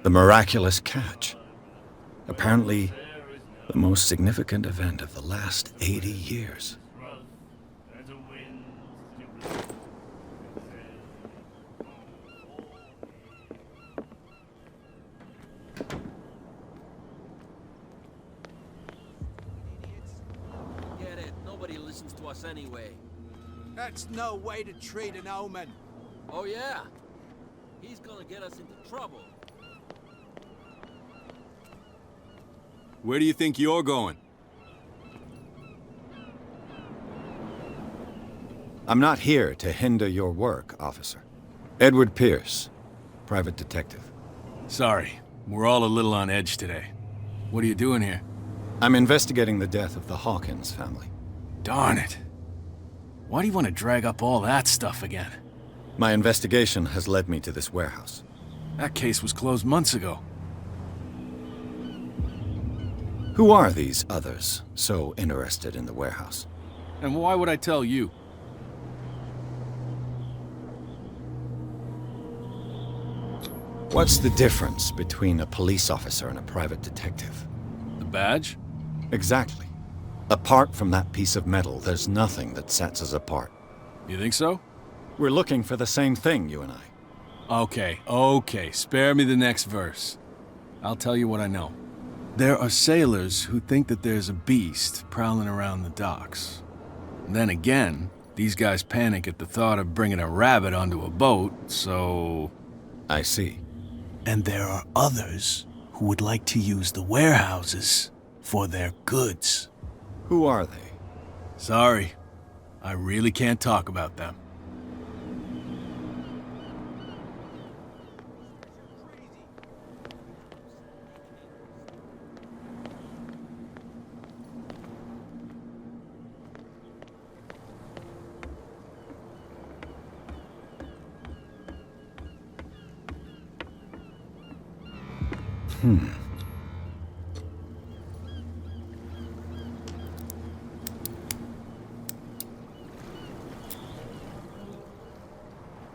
The miraculous catch. Apparently, the most significant event of the last 80 years. Get it. Nobody listens to us anyway. That's no way to treat an omen. Oh yeah? He's gonna get us into trouble. Where do you think you're going? I'm not here to hinder your work, officer. Edward Pierce, private detective. Sorry, we're all a little on edge today. What are you doing here? I'm investigating the death of the Hawkins family. Darn it. Why do you want to drag up all that stuff again? My investigation has led me to this warehouse. That case was closed months ago. Who are these others so interested in the warehouse? And why would I tell you? What's the difference between a police officer and a private detective? The badge? Exactly. Apart from that piece of metal, there's nothing that sets us apart. You think so? We're looking for the same thing, you and I. Okay, spare me the next verse. I'll tell you what I know. There are sailors who think that there's a beast prowling around the docks. And then again, these guys panic at the thought of bringing a rabbit onto a boat, so... I see. And there are others who would like to use the warehouses for their goods. Who are they? Sorry, I really can't talk about them.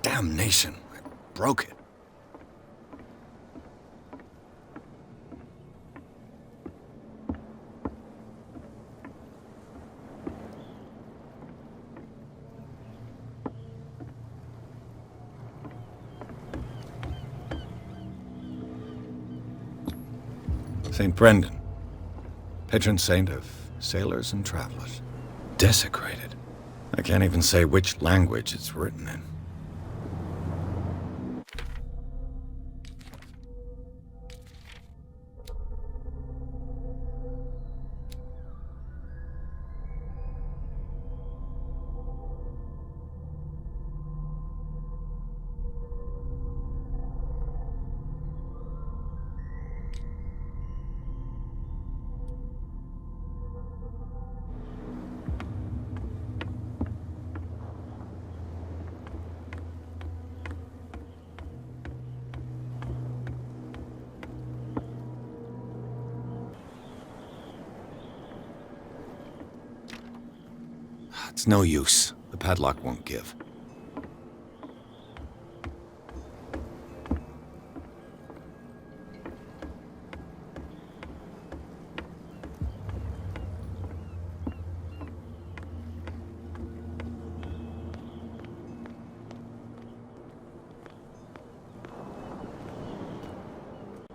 Damnation, I broke it. St. Brendan, patron saint of sailors and travelers. Desecrated. I can't even say which language it's written in. It's no use. The padlock won't give.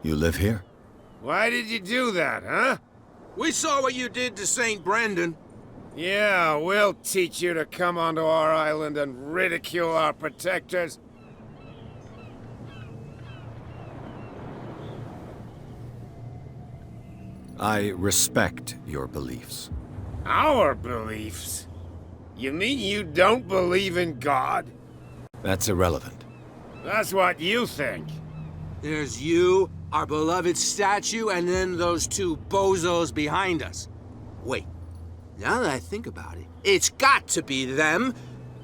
You live here? Why did you do that, huh? We saw what you did to St. Brendan. Yeah, we'll teach you to come onto our island and ridicule our protectors. I respect your beliefs. Our beliefs? You mean you don't believe in God? That's irrelevant. That's what you think. There's you, our beloved statue, and then those two bozos behind us. Wait, now that I think about it, it's got to be them.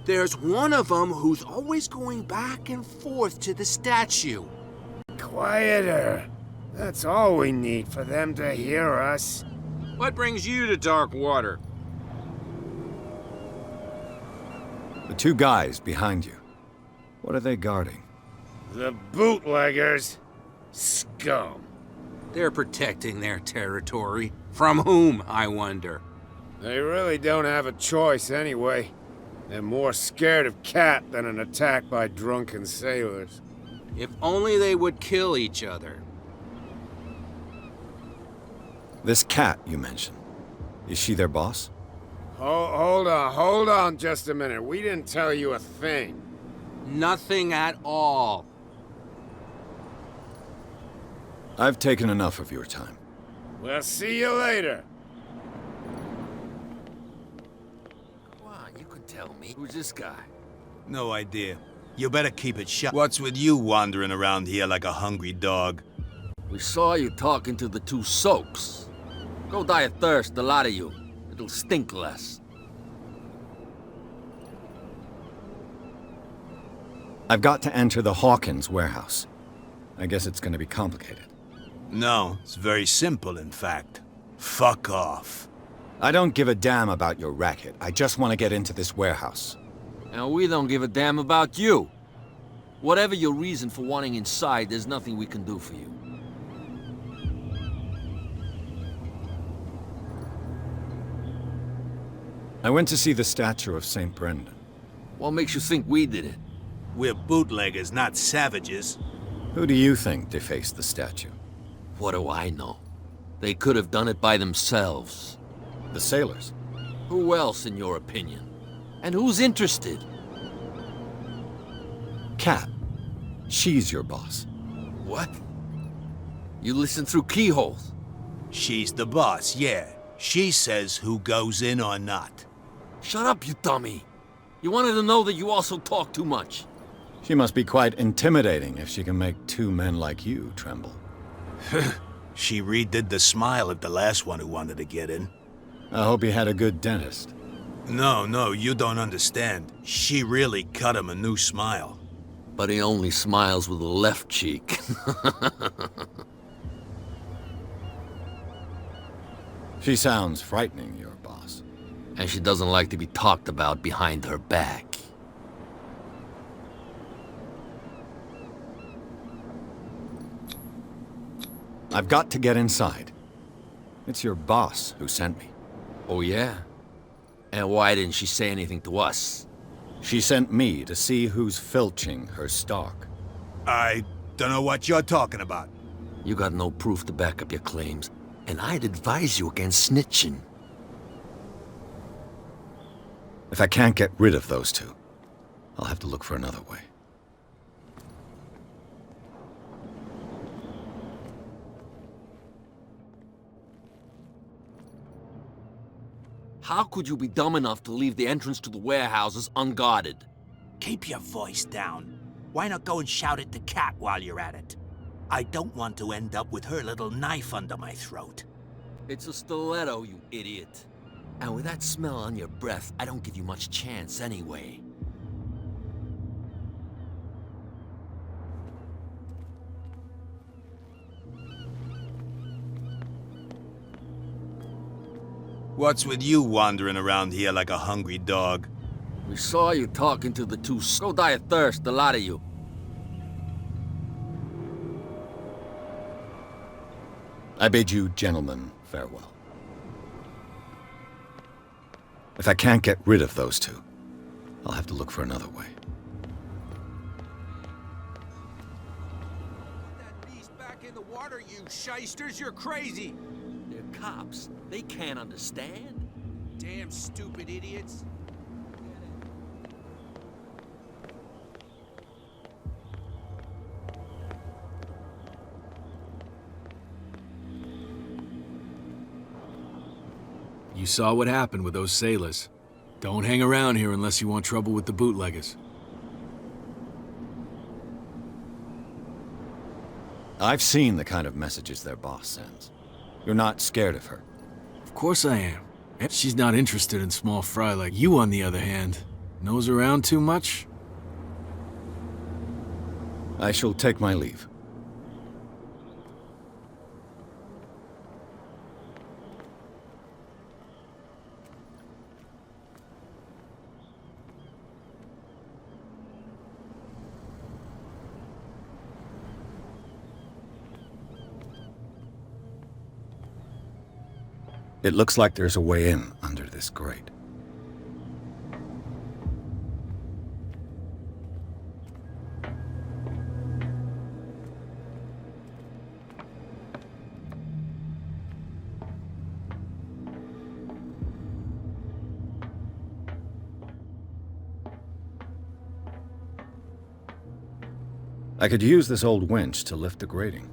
There's one of them who's always going back and forth to the statue. Quieter. That's all we need for them to hear us. What brings you to dark water? The two guys behind you. What are they guarding? The bootleggers. Scum. They're protecting their territory. From whom, I wonder? They really don't have a choice anyway. They're more scared of Cat than an attack by drunken sailors. If only they would kill each other. This Cat you mentioned, is she their boss? Hold on just a minute. We didn't tell you a thing. Nothing at all. I've taken enough of your time. We'll see you later. Come on, you can tell me. Who's this guy? No idea. You better keep it shut. What's with you wandering around here like a hungry dog? We saw you talking to the two soaks. Go die of thirst, the lot of you. It'll stink less. I've got to enter the Hawkins warehouse. I guess it's gonna be complicated. No, it's very simple, in fact. Fuck off. I don't give a damn about your racket. I just want to get into this warehouse. And we don't give a damn about you. Whatever your reason for wanting inside, there's nothing we can do for you. I went to see the statue of St. Brendan. What makes you think we did it? We're bootleggers, not savages. Who do you think defaced the statue? What do I know? They could have done it by themselves. The sailors. Who else, in your opinion? And who's interested? Cat. She's your boss. What? You listen through keyholes? She's the boss, yeah. She says who goes in or not. Shut up, you dummy. You wanted to know that you also talk too much. She must be quite intimidating if she can make two men like you tremble. She redid the smile at the last one who wanted to get in. I hope he had a good dentist. No, you don't understand. She really cut him a new smile. But he only smiles with the left cheek. She sounds frightening, your boss. And she doesn't like to be talked about behind her back. I've got to get inside. It's your boss who sent me. Oh, yeah? And why didn't she say anything to us? She sent me to see who's filching her stock. I don't know what you're talking about. You got no proof to back up your claims, and I'd advise you against snitching. If I can't get rid of those two, I'll have to look for another way. How could you be dumb enough to leave the entrance to the warehouses unguarded? Keep your voice down. Why not go and shout at the cat while you're at it? I don't want to end up with her little knife under my throat. It's a stiletto, you idiot. And with that smell on your breath, I don't give you much chance anyway. What's with you wandering around here like a hungry dog? We saw you talking to the two Go die of thirst, the lot of you. I bid you gentlemen farewell. If I can't get rid of those two, I'll have to look for another way. Put that beast back in the water, you shysters! You're crazy! They're cops. They can't understand. Damn stupid idiots. You saw what happened with those sailors. Don't hang around here unless you want trouble with the bootleggers. I've seen the kind of messages their boss sends. You're not scared of her. Of course I am. She's not interested in small fry like you, on the other hand. Nose around too much? I shall take my leave. It looks like there's a way in under this grate. I could use this old winch to lift the grating.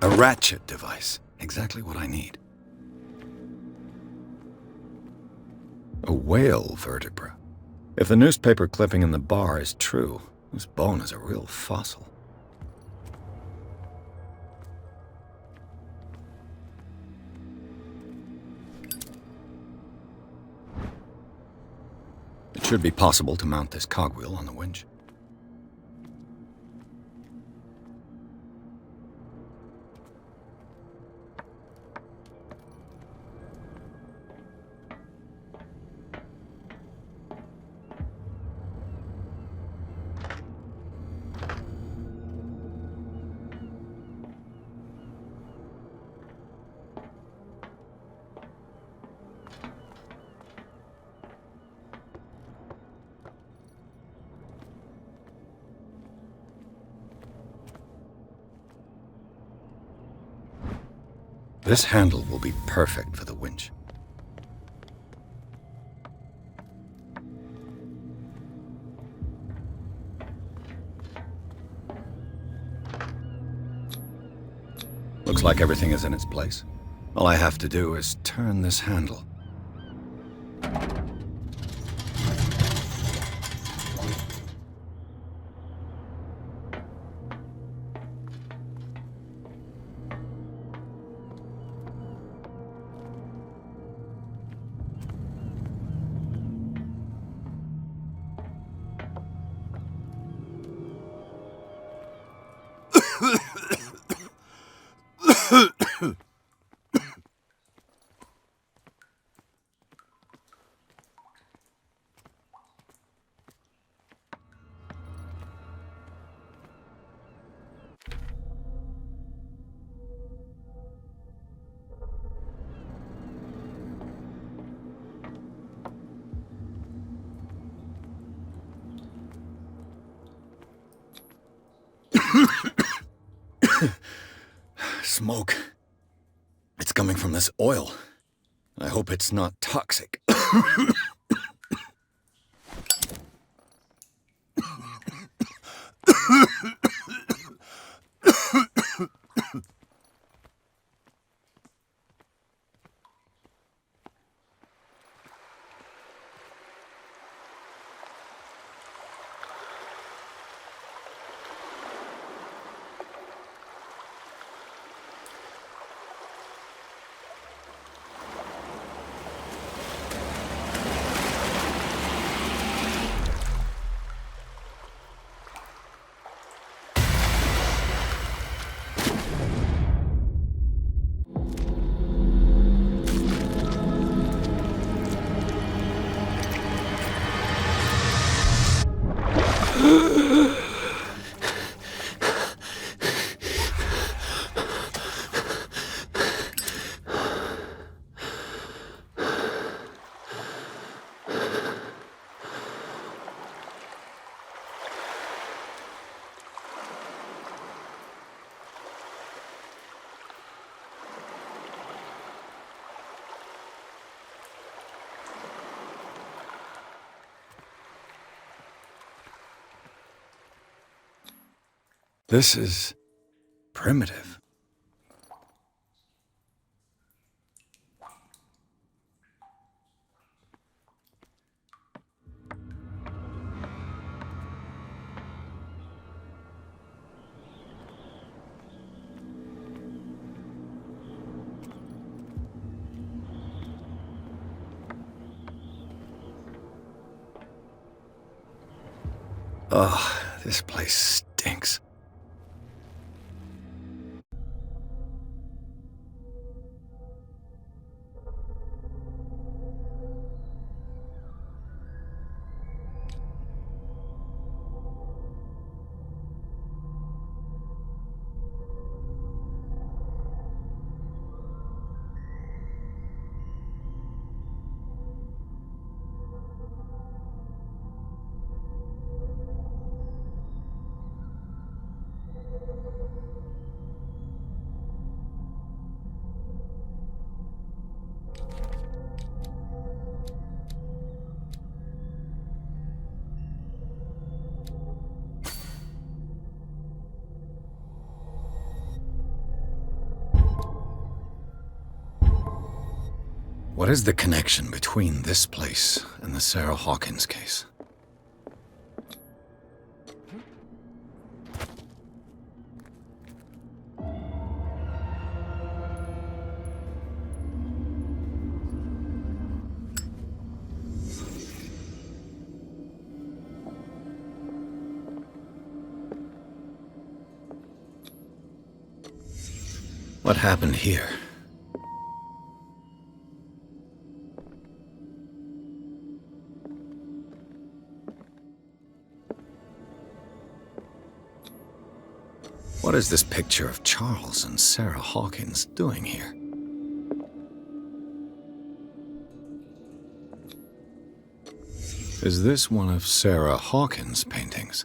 A ratchet device. Exactly what I need. A whale vertebra. If the newspaper clipping in the bar is true, this bone is a real fossil. It should be possible to mount this cogwheel on the winch. This handle will be perfect for the winch. Looks like everything is in its place. All I have to do is turn this handle. Smoke. It's coming from this oil. I hope it's not toxic. This is primitive. Oh, this place stinks. What is the connection between this place and the Sarah Hawkins case? What happened here? What is this picture of Charles and Sarah Hawkins doing here? Is this one of Sarah Hawkins' paintings?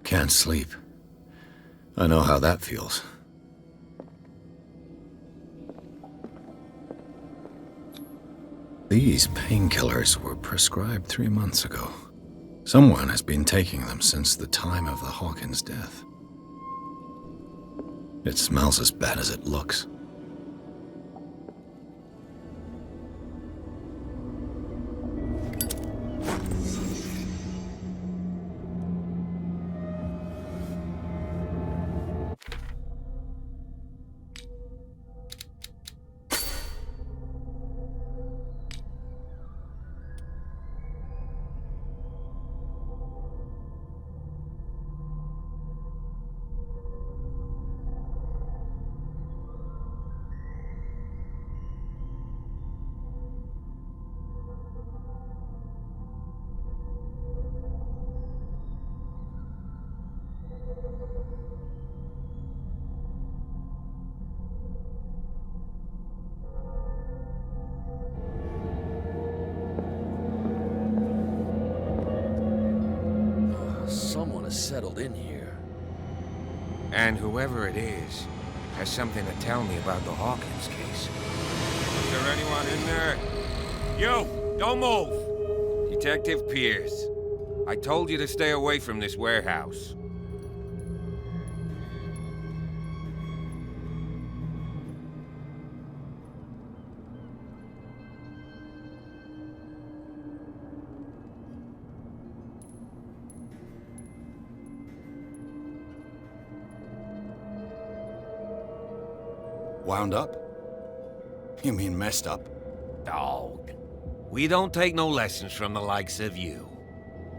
Can't sleep. I know how that feels. These painkillers were prescribed 3 months ago. Someone has been taking them since the time of the Hawkins death. It smells as bad as it looks. Someone has settled in here. And whoever it is has something to tell me about the Hawkins case. Is there anyone in there? You! Don't move! Detective Pierce. I told you to stay away from this warehouse. Wound up? You mean messed up? Dog. We don't take no lessons from the likes of you.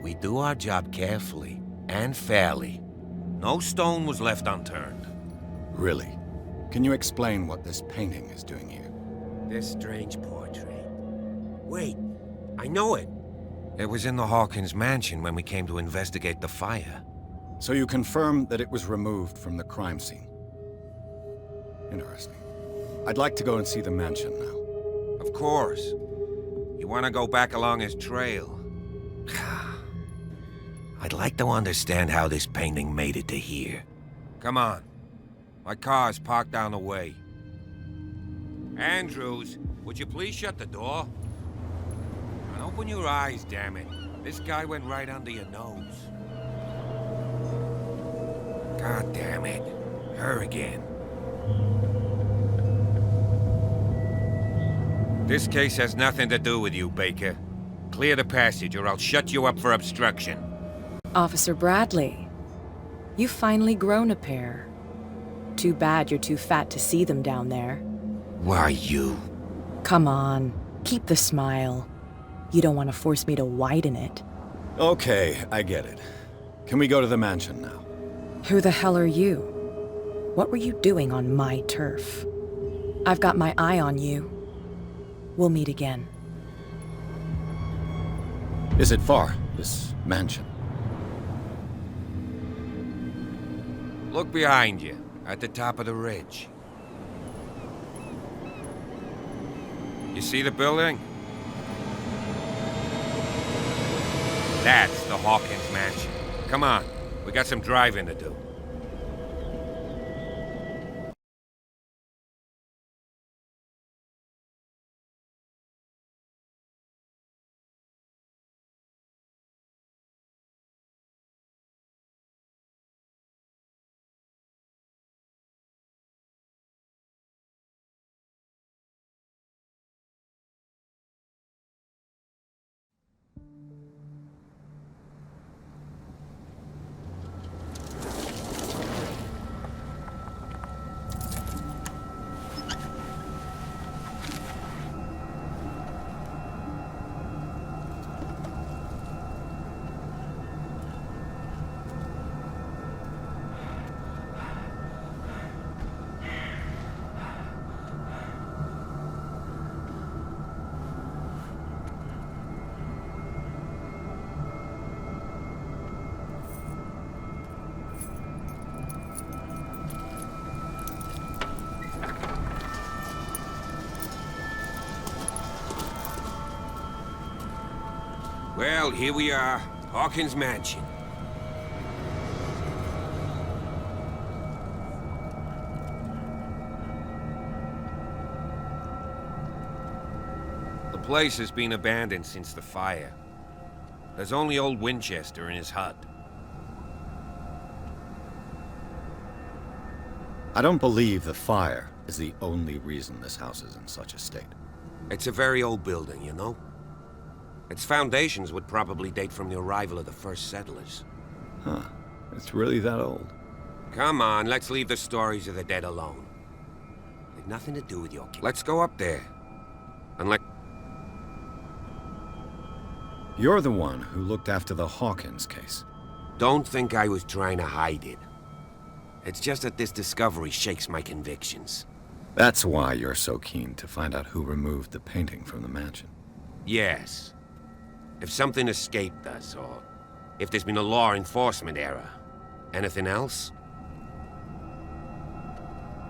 We do our job carefully and fairly. No stone was left unturned. Really? Can you explain what this painting is doing here? This strange portrait. Wait, I know it. It was in the Hawkins mansion when we came to investigate the fire. So you confirm that it was removed from the crime scene? Interesting. I'd like to go and see the mansion now. Of course. You want to go back along his trail? I'd like to understand how this painting made it to here. Come on. My car's parked down the way. Andrews, would you please shut the door? And open your eyes, damn it. This guy went right under your nose. God damn it. Her again. This case has nothing to do with you, Baker. Clear the passage or I'll shut you up for obstruction. Officer Bradley, you've finally grown a pair. Too bad you're too fat to see them down there. Why, you... Come on. Keep the smile. You don't want to force me to widen it. Okay, I get it. Can we go to the mansion now? Who the hell are you? What were you doing on my turf? I've got my eye on you. We'll meet again. Is it far, this mansion? Look behind you, at the top of the ridge. You see the building? That's the Hawkins mansion. Come on, we got some driving to do. Well, here we are, Hawkins Mansion. The place has been abandoned since the fire. There's only old Winchester in his hut. I don't believe the fire is the only reason this house is in such a state. It's a very old building, you know? Its foundations would probably date from the arrival of the first settlers. Huh. It's really that old. Come on, let's leave the stories of the dead alone. They've nothing to do with your kid. Let's go up there. And You're the one who looked after the Hawkins case. Don't think I was trying to hide it. It's just that this discovery shakes my convictions. That's why you're so keen to find out who removed the painting from the mansion. Yes. If something escaped us, or if there's been a law enforcement error. Anything else?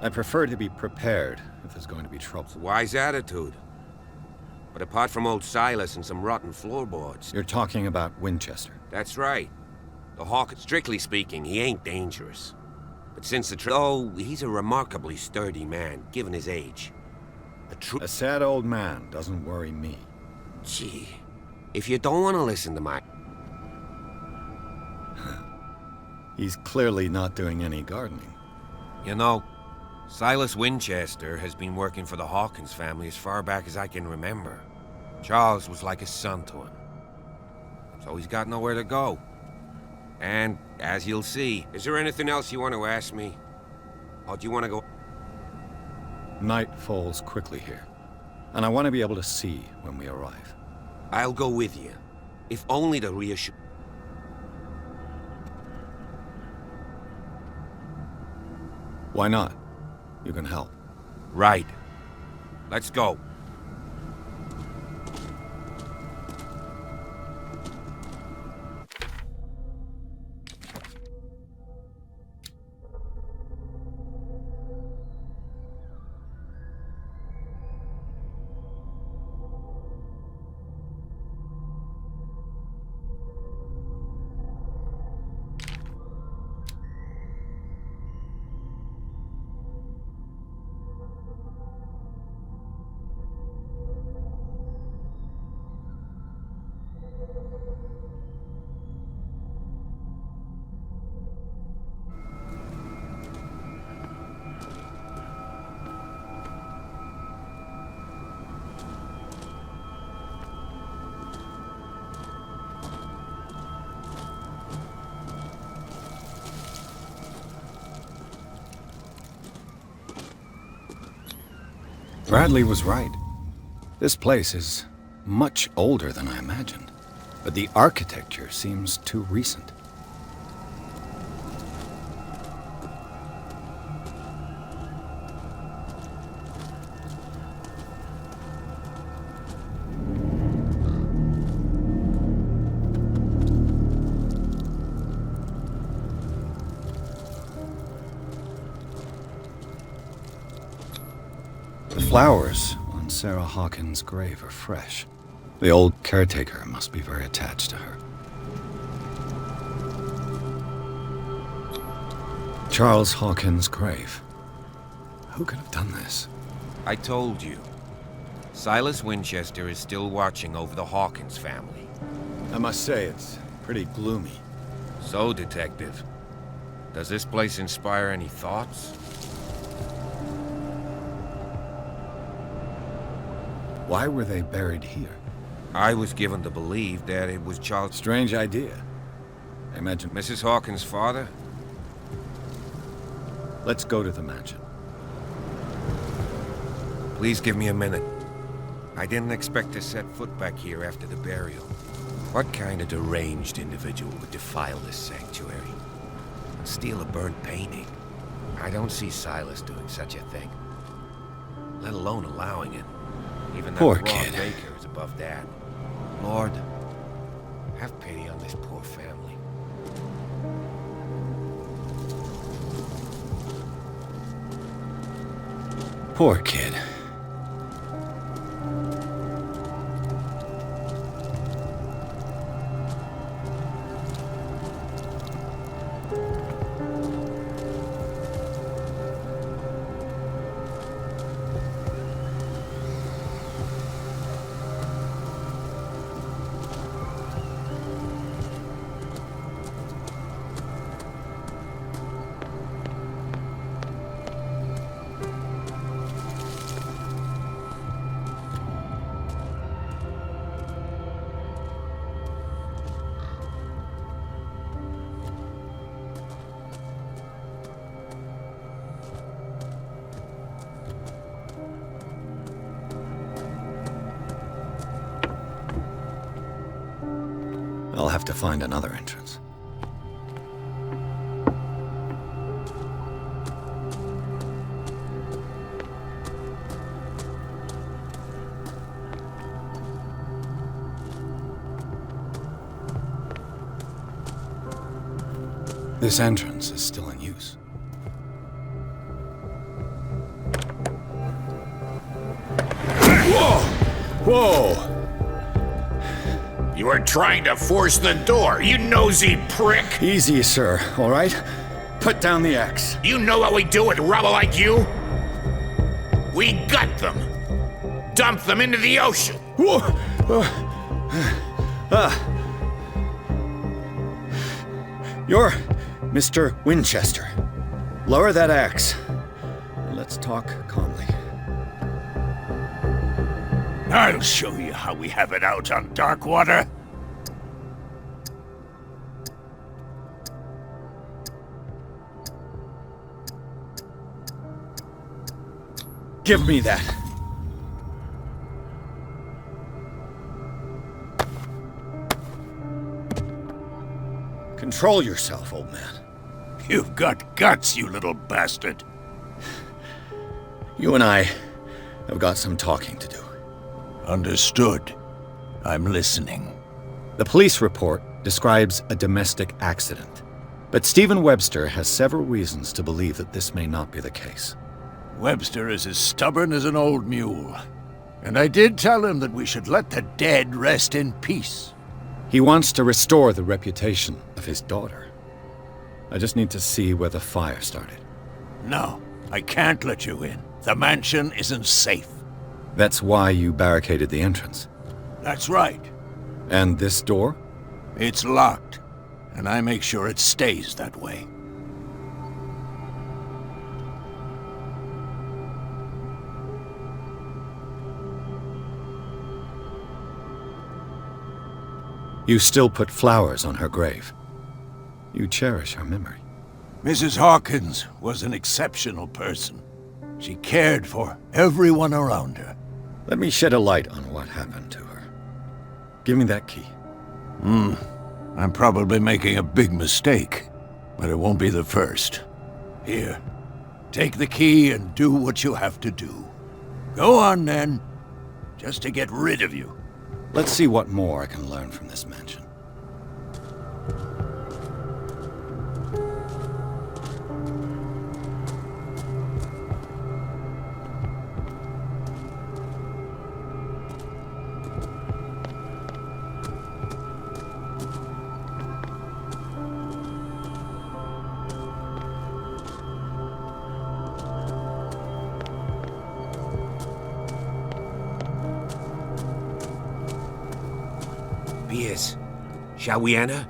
I prefer to be prepared if there's going to be trouble. It's a wise attitude. But apart from old Silas and some rotten floorboards... You're talking about Winchester. That's right. The Hawk, strictly speaking, he ain't dangerous. But since the oh, he's a remarkably sturdy man, given his age. A sad old man doesn't worry me. Gee, if you don't want to listen to my... He's clearly not doing any gardening. You know, Silas Winchester has been working for the Hawkins family as far back as I can remember. Charles was like a son to him. So he's got nowhere to go. And, as you'll see, is there anything else you want to ask me? Or do you want to go... Night falls quickly here, and I want to be able to see when we arrive. I'll go with you, if only to reassure... Why not? You can help. Right. Let's go. Bradley was right. This place is much older than I imagined, but the architecture seems too recent. The flowers on Sarah Hawkins' grave are fresh. The old caretaker must be very attached to her. Charles Hawkins' grave. Who could have done this? I told you. Silas Winchester is still watching over the Hawkins family. I must say, it's pretty gloomy. So, Detective, does this place inspire any thoughts? Why were they buried here? I was given to believe that it was Charles... Strange idea. I imagine... Mrs. Hawkins' father? Let's go to the mansion. Please give me a minute. I didn't expect to set foot back here after the burial. What kind of deranged individual would defile this sanctuary? And steal a burnt painting? I don't see Silas doing such a thing. Let alone allowing it. Even that Poor raw kid. baker is above that. Lord, have pity on this poor family. Poor kid. I'll have to find another entrance. This entrance is still in use. Whoa! Whoa! You are trying to force the door, you nosy prick! Easy, sir, all right? Put down the axe. You know what we do with rubble like you? We gut them. Dump them into the ocean. Whoa! You're Mr. Winchester. Lower that axe. Let's talk calmly. I'll show you how we have it out on Darkwater. Give me that. Control yourself, old man. You've got guts, you little bastard. You and I have got some talking to do. Understood. I'm listening. The police report describes a domestic accident, but Stephen Webster has several reasons to believe that this may not be the case. Webster is as stubborn as an old mule. And I did tell him that we should let the dead rest in peace. He wants to restore the reputation of his daughter. I just need to see where the fire started. No, I can't let you in. The mansion isn't safe. That's why you barricaded the entrance. That's right. And this door? It's locked, and I make sure it stays that way. You still put flowers on her grave. You cherish her memory. Mrs. Hawkins was an exceptional person. She cared for everyone around her. Let me shed a light on what happened to her. Give me that key. I'm probably making a big mistake, but it won't be the first. Here, take the key and do what you have to do. Go on, then. Just to get rid of you. Let's see what more I can learn from this mansion. Piers, shall we enter?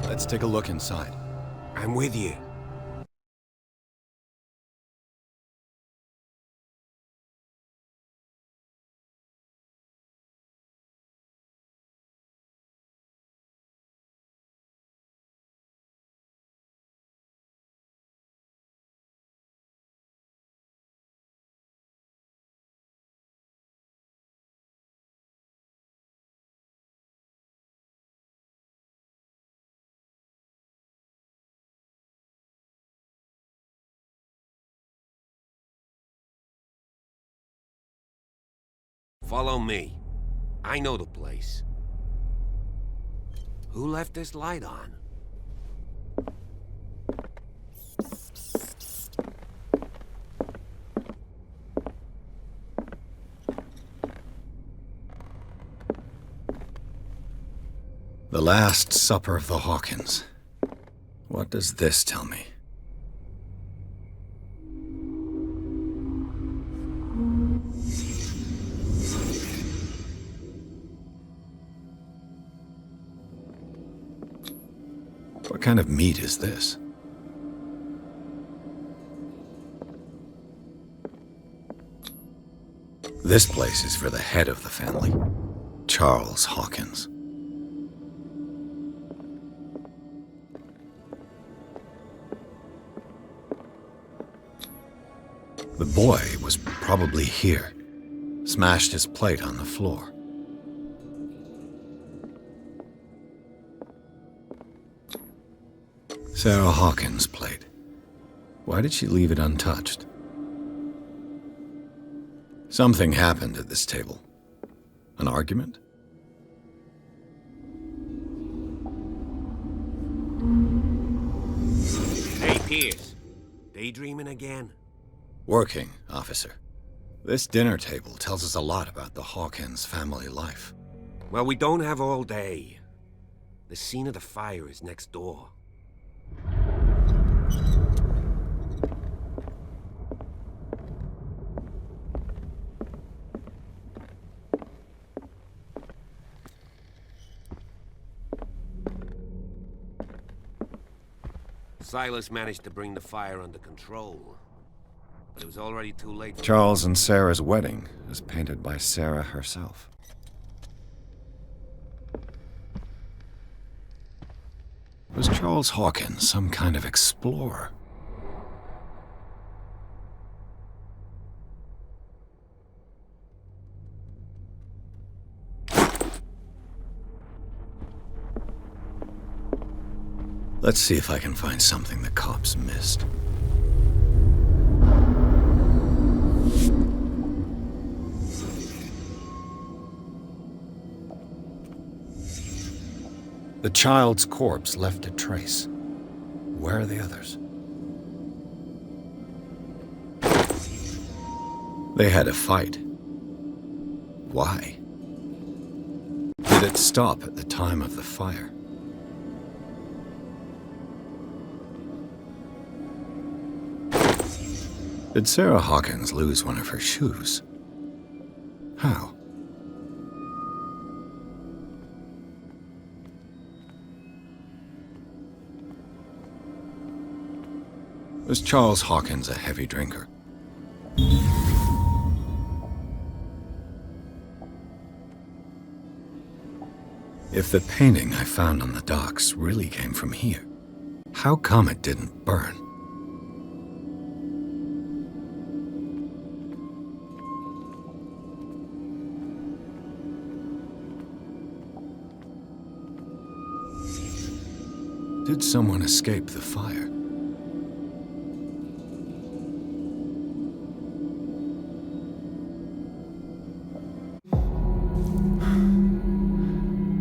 Let's take a look inside. I'm with you. Follow me. I know the place. Who left this light on? The Last Supper of the Hawkins. What does this tell me? What kind of meat is this? This place is for the head of the family, Charles Hawkins. The boy was probably here, smashed his plate on the floor. Sarah Hawkins' plate. Why did she leave it untouched? Something happened at this table. An argument? Hey, Piers. Daydreaming again? Working, officer. This dinner table tells us a lot about the Hawkins family life. Well, we don't have all day. The scene of the fire is next door. Silas managed to bring the fire under control, but it was already too late. Charles and Sarah's wedding is painted by Sarah herself. Was Charles Hawkins some kind of explorer? Let's see if I can find something the cops missed. The child's corpse left a trace. Where are the others? They had a fight. Why? Did it stop at the time of the fire? Did Sarah Hawkins lose one of her shoes? How? Was Charles Hawkins a heavy drinker? If the painting I found on the docks really came from here, how come it didn't burn? Did someone escape the fire?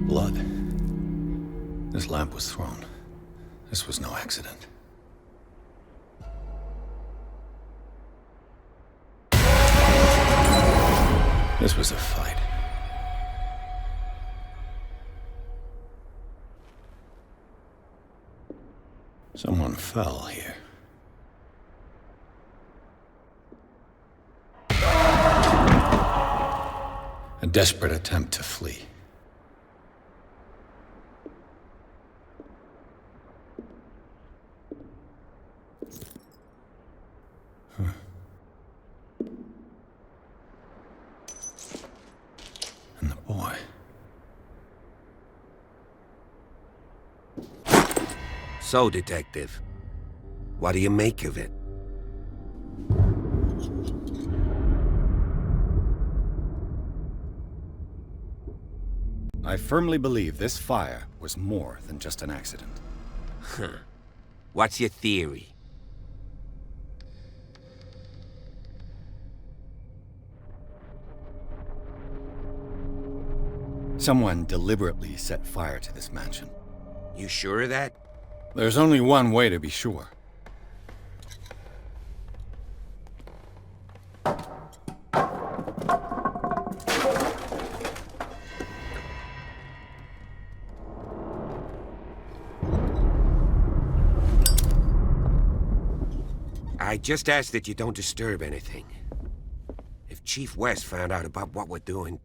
Blood. This lamp was thrown. This was no accident. This was a fight. Someone fell here. A desperate attempt to flee. And the boy. So, Detective, what do you make of it? I firmly believe this fire was more than just an accident. Huh. What's your theory? Someone deliberately set fire to this mansion. You sure of that? There's only one way to be sure. I just ask that you don't disturb anything. If Chief West found out about what we're doing...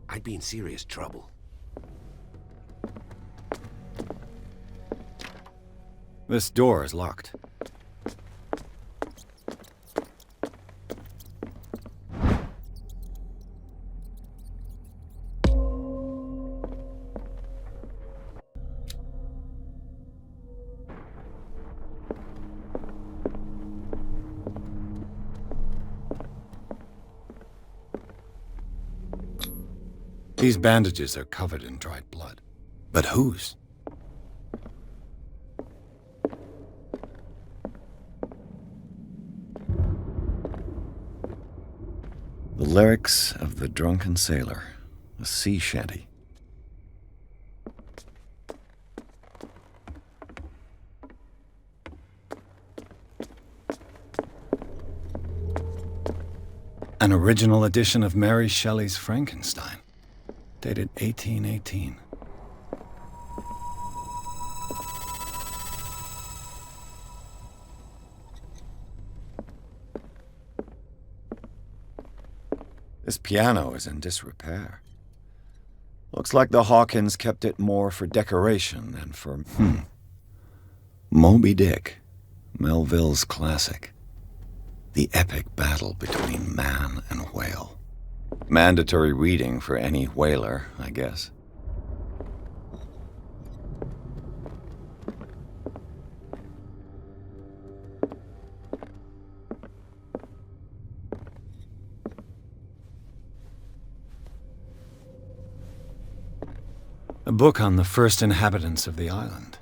I'd be in serious trouble. This door is locked. These bandages are covered in dried blood. But whose? The lyrics of the drunken sailor, a sea shanty. An original edition of Mary Shelley's Frankenstein, dated 1818. This piano is in disrepair. Looks like the Hawkins kept it more for decoration than for, Moby Dick, Melville's classic. The epic battle between man and whale. Mandatory reading for any whaler, I guess. A book on the first inhabitants of the island.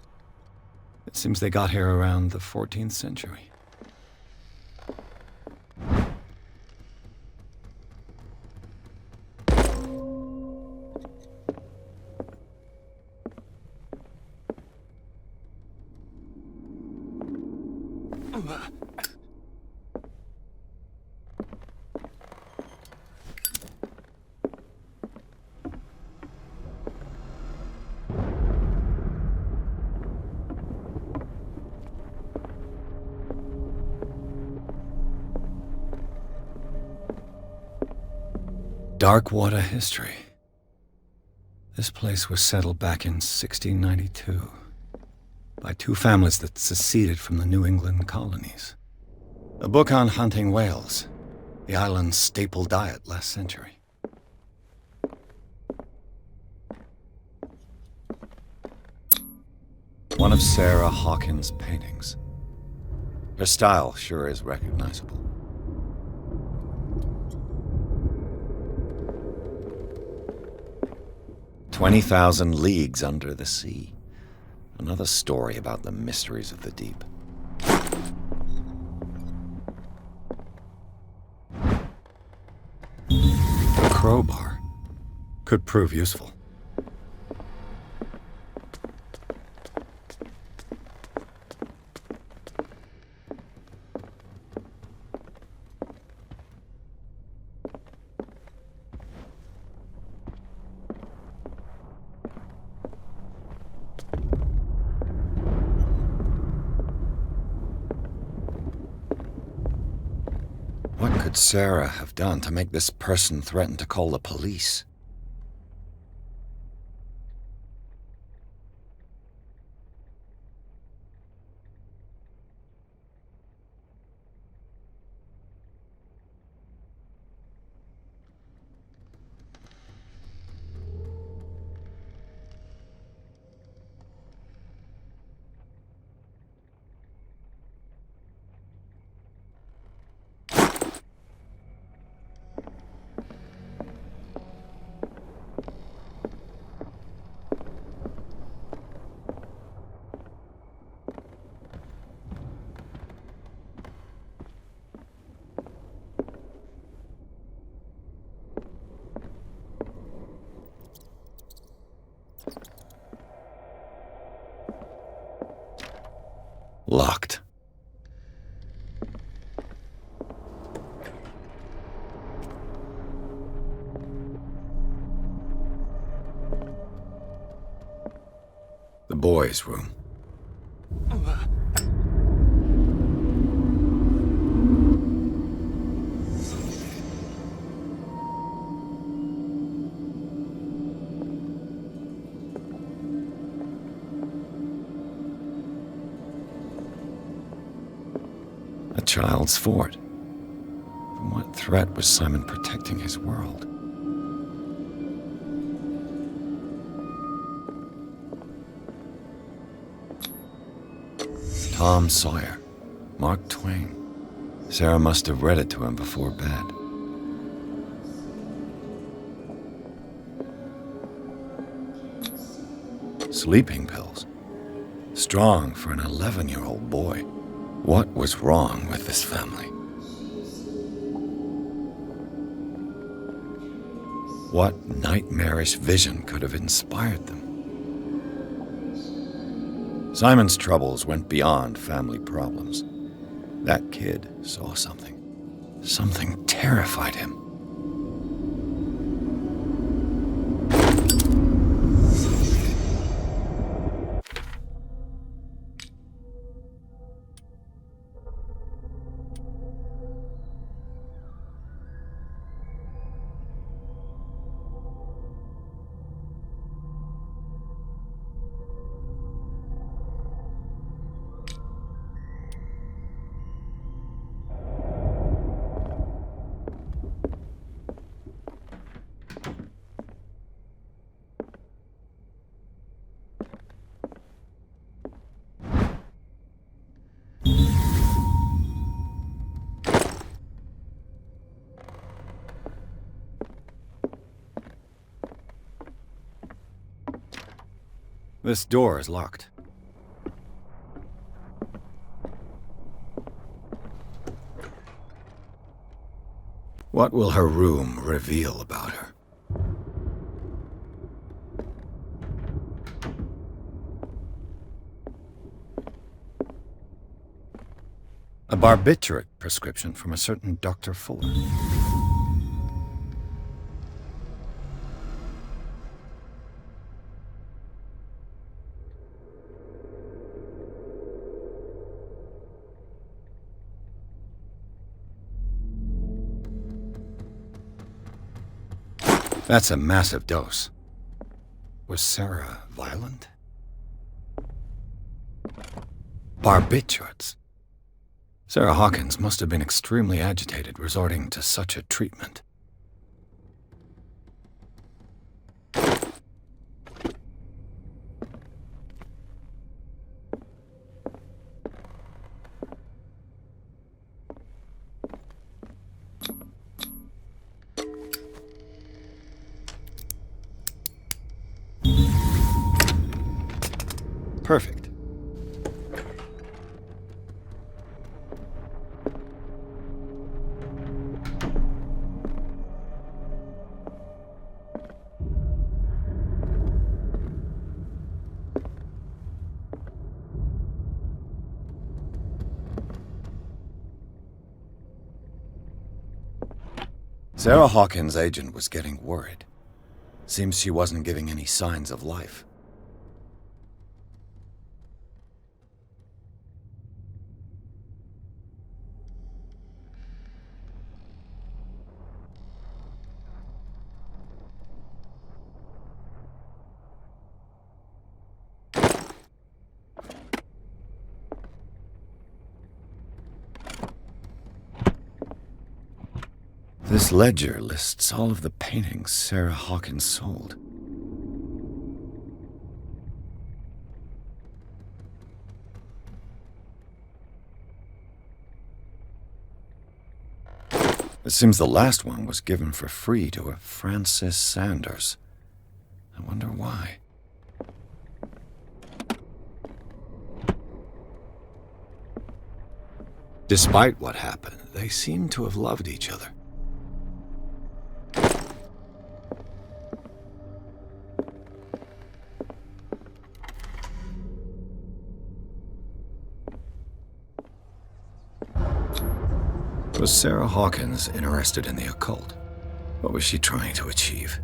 It seems they got here around the 14th century. Darkwater history. This place was settled back in 1692 by two families that seceded from the New England colonies. A book on hunting whales, the island's staple diet last century. One of Sarah Hawkins' paintings. Her style sure is recognizable. "20,000 Leagues Under the Sea." Another story about the mysteries of the deep. A crowbar could prove useful. What could Sarah have done to make this person threaten to call the police? Locked. The boys' room. A child's fort. From what threat was Simon protecting his world? Tom Sawyer, Mark Twain. Sarah must have read it to him before bed. Sleeping pills. Strong for an 11-year-old boy. What was wrong with this family? What nightmarish vision could have inspired them? Simon's troubles went beyond family problems. That kid saw something. Something terrified him. This door is locked. What will her room reveal about her? barbiturate prescription from a certain Dr. Fuller. That's a massive dose. Was Sarah violent? Barbiturates. Sarah Hawkins must have been extremely agitated resorting to such a treatment. Perfect. Sarah Hawkins' agent was getting worried. Seems she wasn't giving any signs of life. This ledger lists all of the paintings Sarah Hawkins sold. It seems the last one was given for free to a Francis Sanders. I wonder why. Despite what happened, they seem to have loved each other. Was Sarah Hawkins interested in the occult? What was she trying to achieve?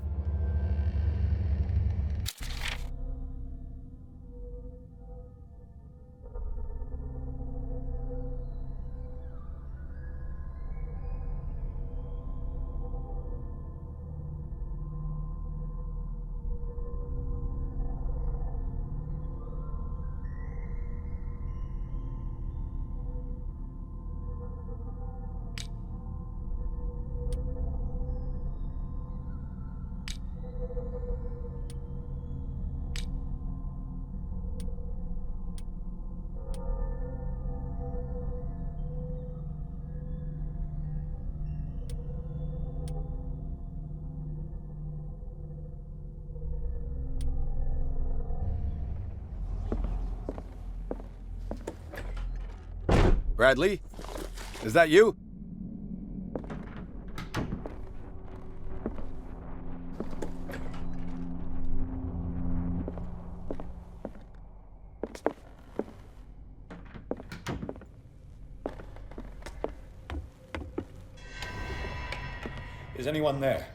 Bradley? Is that you? Is anyone there?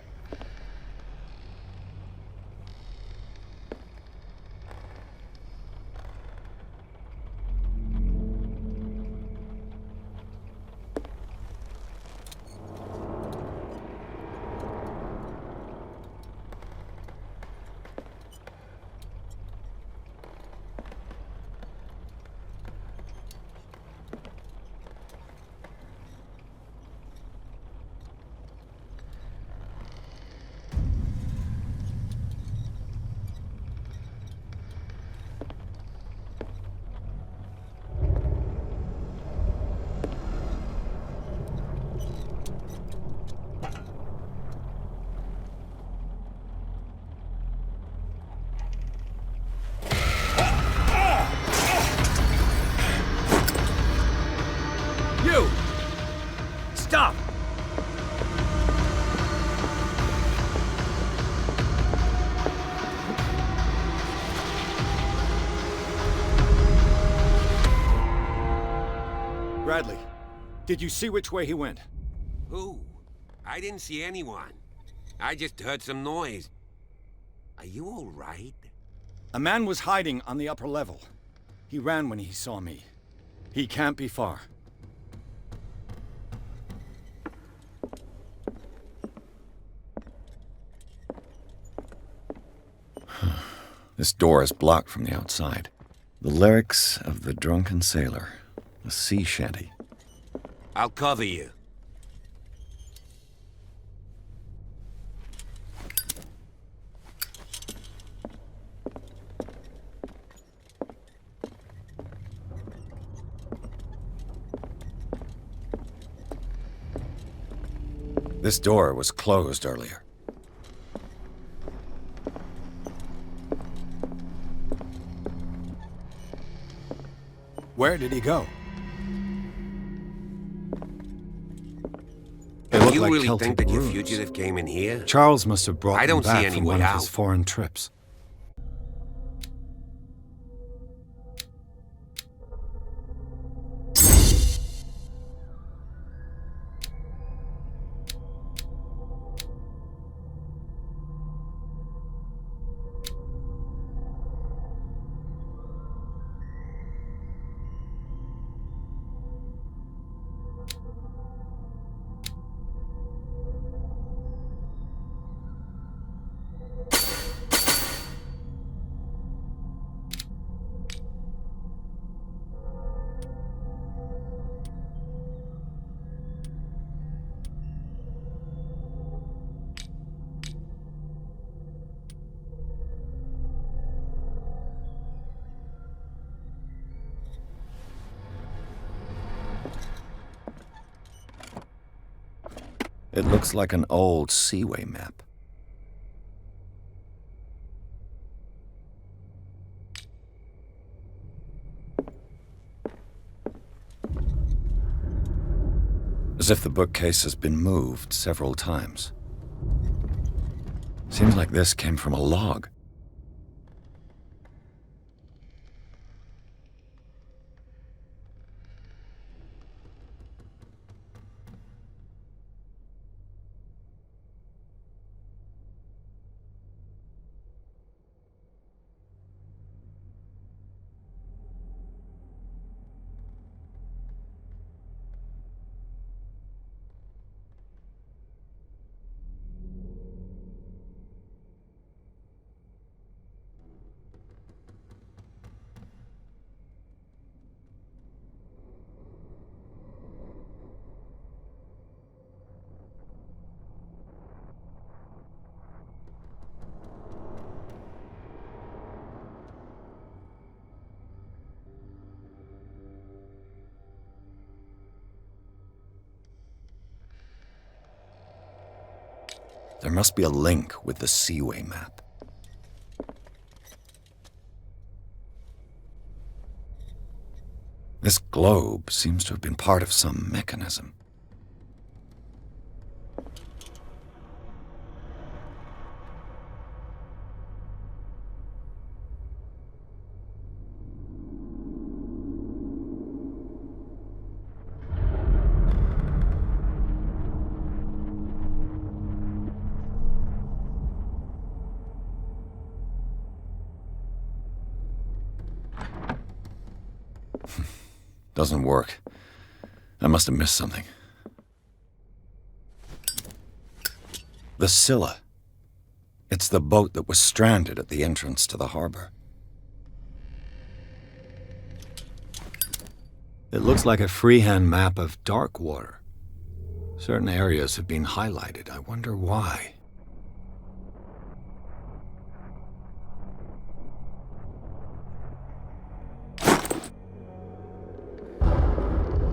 Stop! Bradley, Did you see which way he went? Who? I didn't see anyone. I just heard some noise. Are you all right? A man was hiding on the upper level. He ran when he saw me. He can't be far. This door is blocked from the outside. The lyrics of the drunken sailor. A sea shanty. I'll cover you. This door was closed earlier. Where did he go? You really think that your fugitive came in here? Charles must have brought him back any from way one of out. his foreign trips. It looks like an old seaway map. As if the bookcase has been moved several times. Seems like this came from a log. There must be a link with the seaway map. This globe seems to have been part of some mechanism. Doesn't work. I must have missed something. The Scylla. It's the boat that was stranded at the entrance to the harbor. It looks like a freehand map of dark water. Certain areas have been highlighted. I wonder why.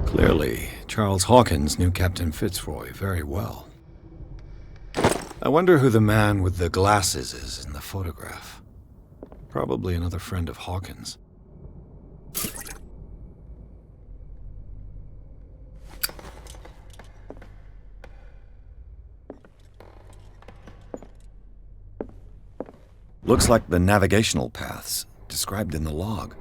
Clearly, Charles Hawkins knew Captain Fitzroy very well. I wonder who the man with the glasses is in the photograph. Probably another friend of Hawkins. Looks like the navigational paths described in the log.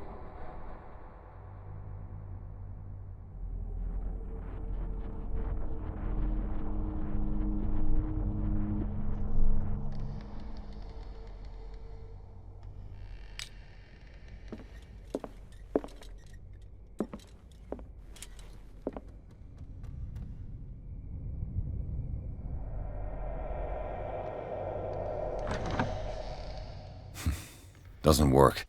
Doesn't work.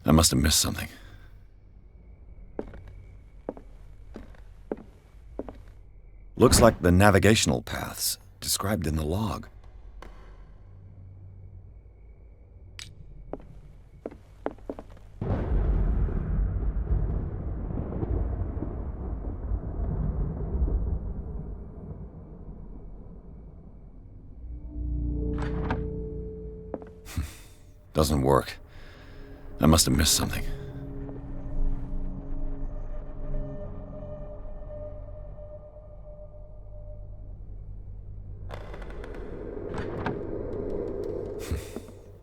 I must have missed something. Looks like the navigational paths described in the log. Doesn't work. I must have missed something.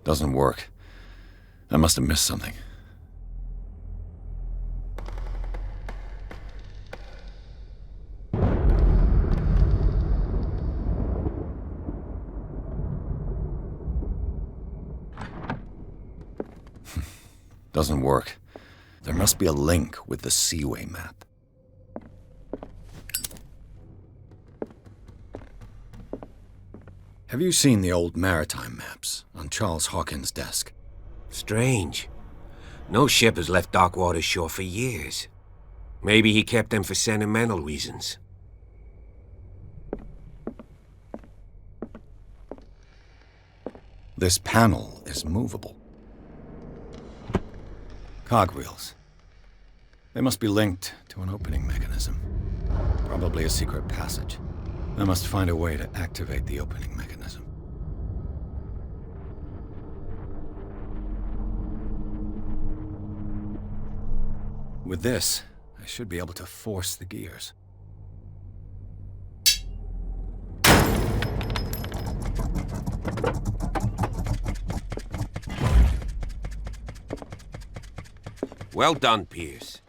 Doesn't work. I must have missed something. Doesn't work. There must be a link with the Seaway map. Have you seen the old maritime maps on Charles Hawkins' desk? Strange. No ship has left Darkwater shore for years. Maybe he kept them for sentimental reasons. This panel is movable. Cogwheels. They must be linked to an opening mechanism. Probably a secret passage. I must find a way to activate the opening mechanism. With this, I should be able to force the gears. Well done, Pierce.